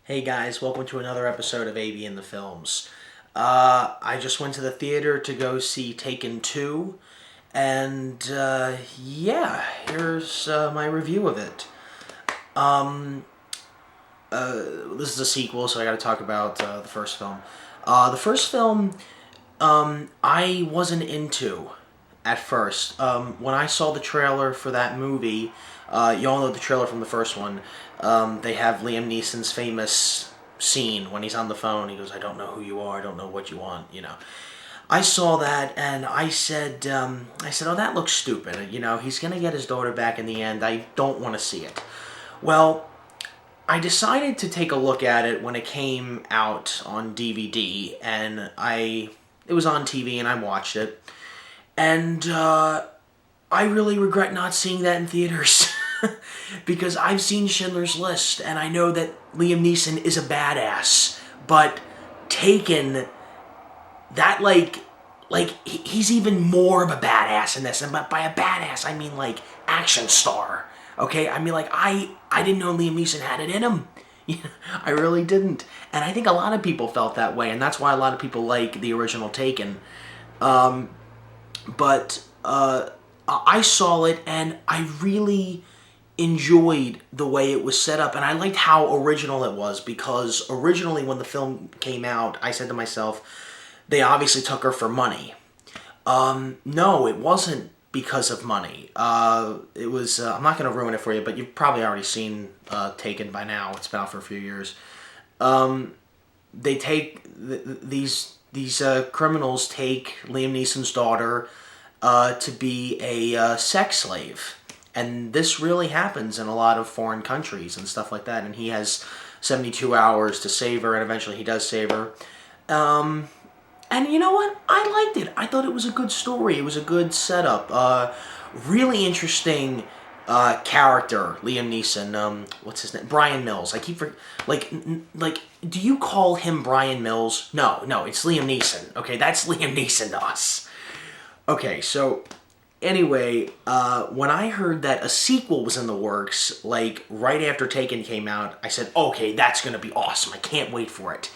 Hey guys, welcome to another episode of AB in the Films. I just went to the theater to go see Taken 2, and here's my review of it. This is a sequel, so I gotta talk about the first film. The first film, I wasn't into at first. When I saw the trailer for that movie, you all know the trailer from the first one. They have Liam Neeson's famous scene when he's on the phone. He goes, "I don't know who you are. I don't know what you want." I saw that and I said, "Oh, that looks stupid. He's gonna get his daughter back in the end. I don't want to see it." Well, I decided to take a look at it when it came out on DVD, and it was on TV, and I watched it. And I really regret not seeing that in theaters because I've seen Schindler's List, and I know that Liam Neeson is a badass. But Taken, that he's even more of a badass in this. And by a badass, I mean action star. Okay, I mean I didn't know Liam Neeson had it in him. I really didn't, and I think a lot of people felt that way, and that's why a lot of people like the original Taken. But I saw it, and I really enjoyed the way it was set up, and I liked how original it was, because originally when the film came out, I said to myself, they obviously took her for money. No, it wasn't because of money. It was, I'm not going to ruin it for you, but you've probably already seen Taken by now. It's been out for a few years. They take, these criminals take Liam Neeson's daughter to be a sex slave. And this really happens in a lot of foreign countries and stuff like that. And he has 72 hours to save her, and eventually he does save her. And you know what? I liked it. I thought it was a good story. It was a good setup. Really interesting character, Liam Neeson. What's his name? Brian Mills. I keep do you call him Brian Mills? No, it's Liam Neeson. Okay, that's Liam Neeson to us. Okay, so anyway, when I heard that a sequel was in the works, right after Taken came out, I said, okay, that's gonna be awesome. I can't wait for it.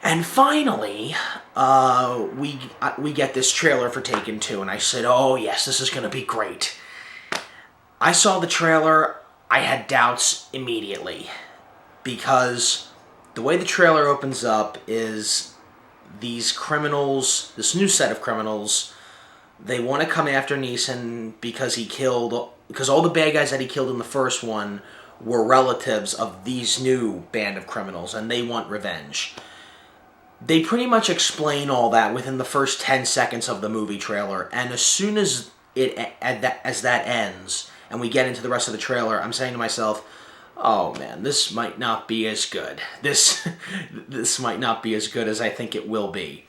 And finally, we get this trailer for Taken 2, and I said, oh yes, this is going to be great. I saw the trailer, I had doubts immediately, because the way the trailer opens up is these criminals, this new set of criminals, they want to come after Neeson because all the bad guys that he killed in the first one were relatives of these new band of criminals, and they want revenge. They pretty much explain all that within the first 10 seconds of the movie trailer, and as soon as that ends, and we get into the rest of the trailer, I'm saying to myself, oh man, this might not be as good. This might not be as good as I think it will be.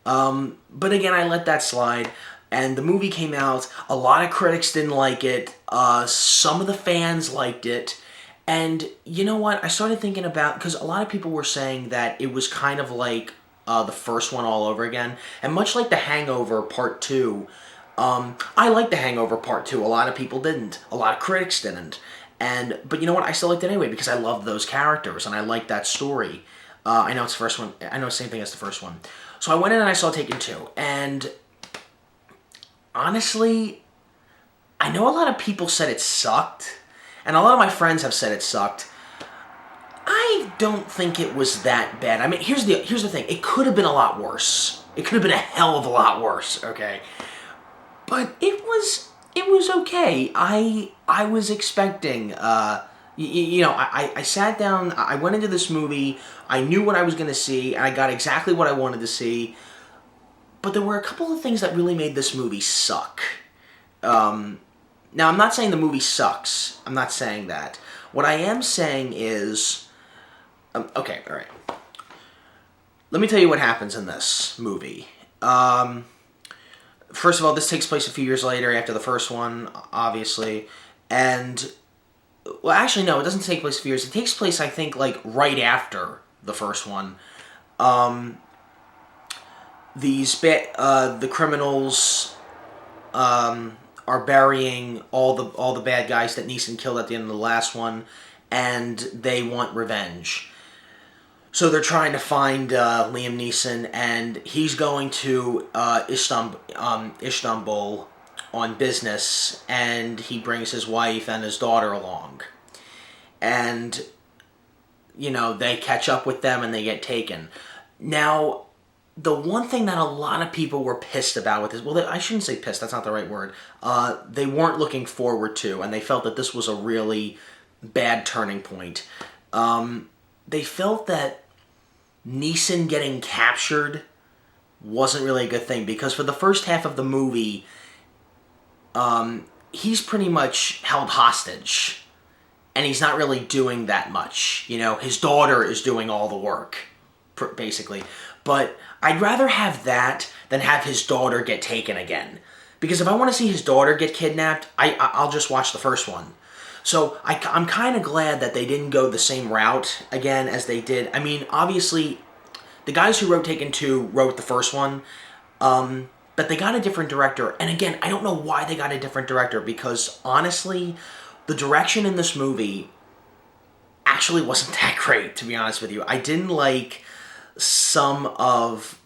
But again, I let that slide, and the movie came out. A lot of critics didn't like it. Some of the fans liked it. And you know what? I started thinking about, because a lot of people were saying that it was kind of like the first one all over again. And much like The Hangover Part 2, I liked The Hangover Part 2. A lot of people didn't. A lot of critics didn't. But you know what? I still liked it anyway because I loved those characters and I liked that story. I know it's the first one. I know the same thing as the first one. So I went in and I saw Taken 2. And honestly, I know a lot of people said it sucked. And a lot of my friends have said it sucked. I don't think it was that bad. I mean, here's the thing. It could have been a lot worse. It could have been a hell of a lot worse, okay? But it was okay. I was expecting, I sat down, I went into this movie, I knew what I was going to see, and I got exactly what I wanted to see. But there were a couple of things that really made this movie suck. Now, I'm not saying the movie sucks. I'm not saying that. What I am saying is... okay, alright. Let me tell you what happens in this movie. First of all, this takes place a few years later after the first one, obviously. And... well, actually, no, it doesn't take place a few years. It takes place, I think, right after the first one. The criminals... are burying all the bad guys that Neeson killed at the end of the last one, and they want revenge. So they're trying to find Liam Neeson, and he's going to Istanbul on business, and he brings his wife and his daughter along. And, they catch up with them and they get taken. Now, the one thing that a lot of people were pissed about with this, well, I shouldn't say pissed, that's not the right word. They weren't looking forward to, and they felt that this was a really bad turning point. They felt that Neeson getting captured wasn't really a good thing, because for the first half of the movie, he's pretty much held hostage, and he's not really doing that much. His daughter is doing all the work, basically. But I'd rather have that than have his daughter get taken again. Because if I want to see his daughter get kidnapped, I'll just watch the first one. So I'm kind of glad that they didn't go the same route again as they did. I mean, obviously, the guys who wrote Taken 2 wrote the first one, but they got a different director. And again, I don't know why they got a different director, because honestly, the direction in this movie actually wasn't that great, to be honest with you. I didn't like some of,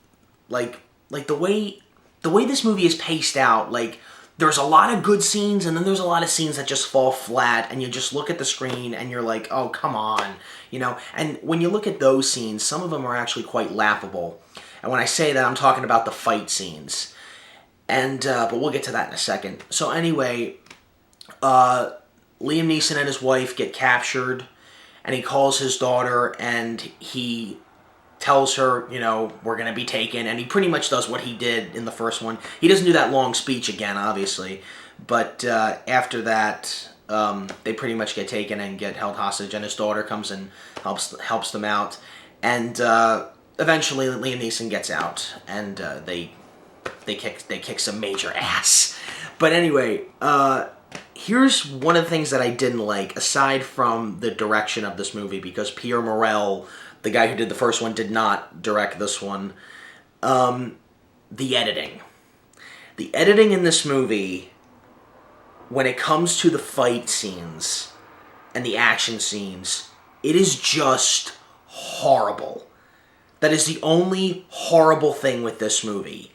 like the way this movie is paced out. Like, there's a lot of good scenes, and then there's a lot of scenes that just fall flat, and you just look at the screen, and you're like, oh, come on, And when you look at those scenes, some of them are actually quite laughable. And when I say that, I'm talking about the fight scenes. And, but we'll get to that in a second. So anyway, Liam Neeson and his wife get captured, and he calls his daughter, and he tells her, we're going to be taken, and he pretty much does what he did in the first one. He doesn't do that long speech again, obviously, but after that, they pretty much get taken and get held hostage, and his daughter comes and helps them out, and eventually Liam Neeson gets out, and they kick some major ass. But anyway, here's one of the things that I didn't like, aside from the direction of this movie, because Pierre Morel, the guy who did the first one, did not direct this one. The editing. The editing in this movie, when it comes to the fight scenes and the action scenes, it is just horrible. That is the only horrible thing with this movie.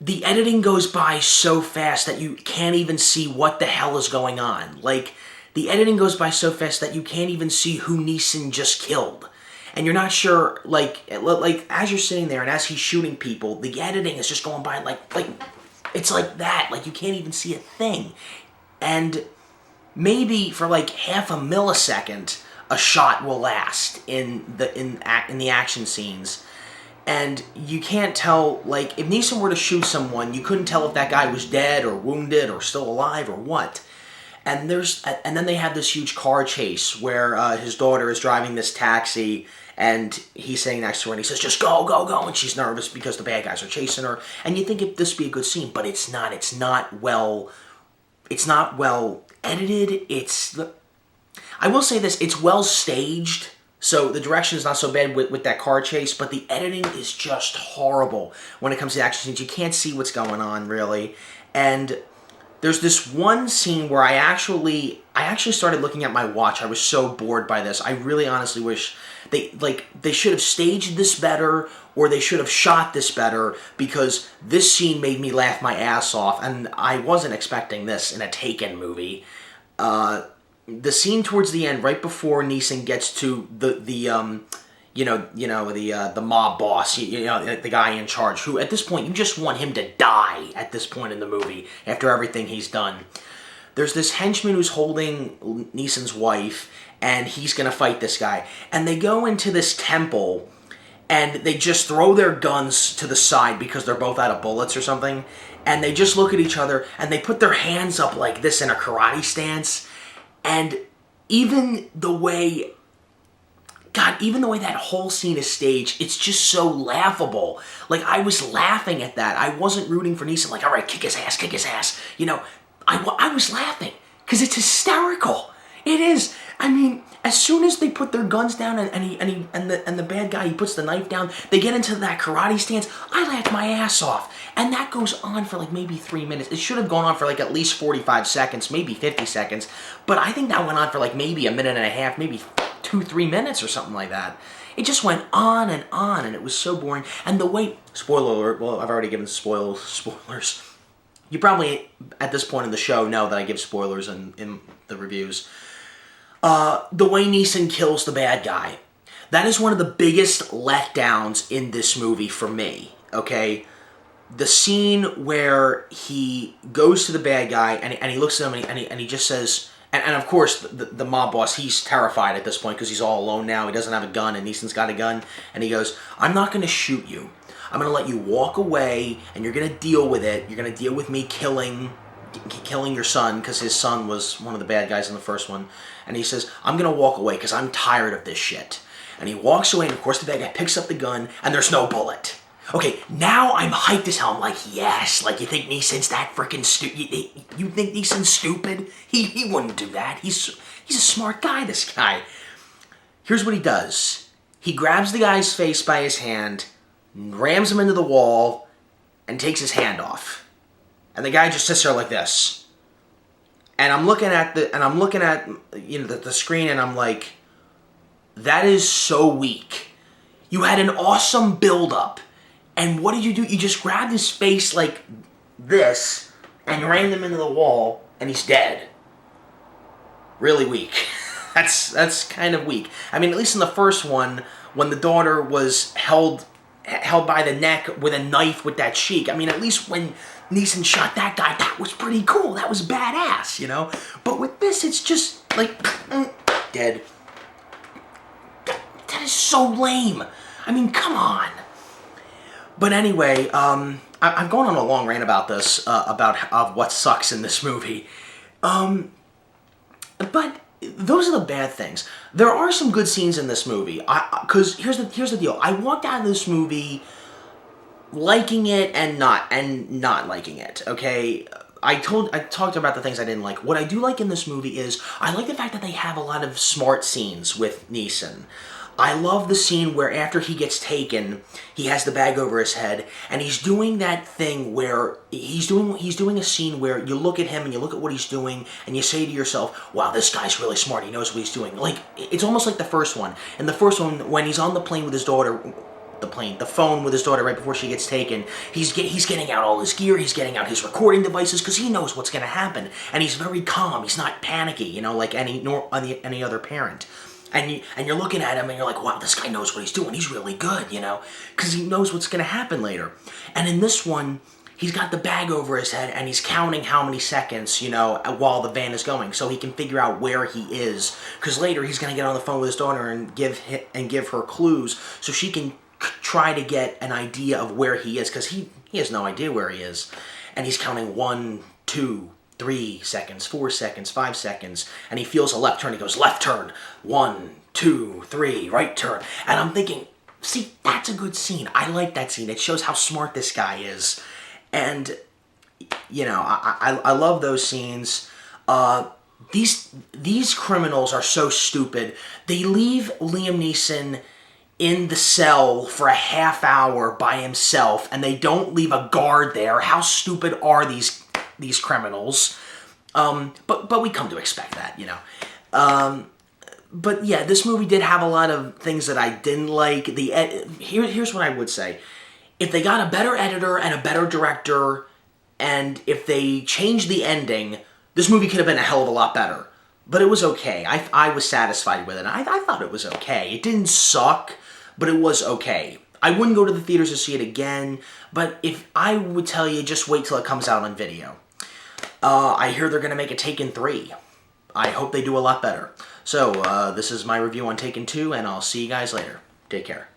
The editing goes by so fast that you can't even see what the hell is going on. Like, the editing goes by so fast that you can't even see who Neeson just killed. And you're not sure, like as you're sitting there and as he's shooting people, the editing is just going by like it's like that. Like, you can't even see a thing. And maybe for like half a millisecond, a shot will last in the action scenes. And you can't tell, like, if Neeson were to shoot someone, you couldn't tell if that guy was dead or wounded or still alive or what. And then they have this huge car chase where his daughter is driving this taxi, and he's sitting next to her, and he says, just go, go, go, and she's nervous because the bad guys are chasing her. And you think this would be a good scene, but it's not. It's not well edited. I will say this, it's well staged. So the direction is not so bad with that car chase, but the editing is just horrible when it comes to action scenes. You can't see what's going on, really. And there's this one scene where I actually started looking at my watch. I was so bored by this. I really honestly wish they should have staged this better, or they should have shot this better, because this scene made me laugh my ass off, and I wasn't expecting this in a Taken movie. The scene towards the end, right before Neeson gets to the mob boss, the guy in charge, who at this point you just want him to die at this point in the movie after everything he's done. There's this henchman who's holding Neeson's wife, and he's gonna fight this guy. And they go into this temple, and they just throw their guns to the side because they're both out of bullets or something, and they just look at each other, and they put their hands up like this in a karate stance. And even the way that whole scene is staged, it's just so laughable. Like, I was laughing at that. I wasn't rooting for Neeson, like, all right, kick his ass, kick his ass. I was laughing, because it's hysterical. It is. I mean, as soon as they put their guns down and the bad guy, he puts the knife down, they get into that karate stance, I laughed my ass off. And that goes on for like maybe 3 minutes. It should have gone on for like at least 45 seconds, maybe 50 seconds. But I think that went on for like maybe a minute and a half, maybe 2-3 minutes or something like that. It just went on, and it was so boring. And the way, spoiler alert, well, I've already given spoilers. You probably, at this point in the show, know that I give spoilers in the reviews. The way Neeson kills the bad guy. That is one of the biggest letdowns in this movie for me, okay? The scene where he goes to the bad guy, and he looks at him, and he just says... And of course, the mob boss, he's terrified at this point because he's all alone now. He doesn't have a gun, and Neeson's got a gun. And he goes, I'm not going to shoot you. I'm going to let you walk away, and you're going to deal with it. You're going to deal with me killing your son, because his son was one of the bad guys in the first one. And he says, I'm going to walk away because I'm tired of this shit. And he walks away, and of course the bad guy picks up the gun, and there's no bullet. Okay, now I'm hyped as hell. I'm like, yes, like, you think Neeson's that freaking stupid? You think Neeson's stupid? He wouldn't do that. He's a smart guy, this guy. Here's what he does. He grabs the guy's face by his hand, rams him into the wall, and takes his hand off. And the guy just sits there like this. And I'm looking at the screen, and I'm like, that is so weak. You had an awesome build-up. And what did you do? You just grabbed his face like this and ran him into the wall, and he's dead. Really weak. That's kind of weak. I mean, at least in the first one, when the daughter was held by the neck with a knife with that sheik, I mean, at least when Neeson shot that guy, that was pretty cool. That was badass, you know? But with this, it's just like, dead. That is so lame. I mean, come on. But anyway, I've gone on a long rant about this, about what sucks in this movie. But those are the bad things. There are some good scenes in this movie. Because here's the deal. I walked out of this movie liking it and not liking it. Okay, I talked about the things I didn't like. What I do like in this movie is I like the fact that they have a lot of smart scenes with Neeson. I love the scene where after he gets taken, he has the bag over his head, and he's doing that thing where he's doing a scene where you look at him and you look at what he's doing, and you say to yourself, wow, this guy's really smart, he knows what he's doing. Like, it's almost like the first one. In the first one, when he's on the plane with his daughter, the phone with his daughter right before she gets taken, he's getting out all his gear, he's getting out his recording devices, because he knows what's going to happen, and he's very calm, he's not panicky, you know, like any other parent. And you're looking at him and you're like, wow, this guy knows what he's doing. He's really good, you know, because he knows what's going to happen later. And in this one, he's got the bag over his head and he's counting how many seconds, you know, while the van is going, so he can figure out where he is. Because later he's going to get on the phone with his daughter and give her clues so she can try to get an idea of where he is, because he has no idea where he is. And he's counting 1, 2, 3 seconds, 4 seconds, 5 seconds, and he feels a left turn. He goes, left turn, 1, 2, 3, right turn. And I'm thinking, see, that's a good scene. I like that scene. It shows how smart this guy is. And, you know, I love those scenes. These criminals are so stupid. They leave Liam Neeson in the cell for a half hour by himself, and they don't leave a guard there. How stupid are these criminals? But we come to expect that, you know. But yeah, this movie did have a lot of things that I didn't like. Here's what I would say. If they got a better editor and a better director, and if they changed the ending, this movie could have been a hell of a lot better. But it was okay. I was satisfied with it. I thought it was okay. It didn't suck, but it was okay. I wouldn't go to the theaters to see it again, but if I would tell you, just wait till it comes out on video. I hear they're going to make a Taken 3. I hope they do a lot better. So, this is my review on Taken 2, and I'll see you guys later. Take care.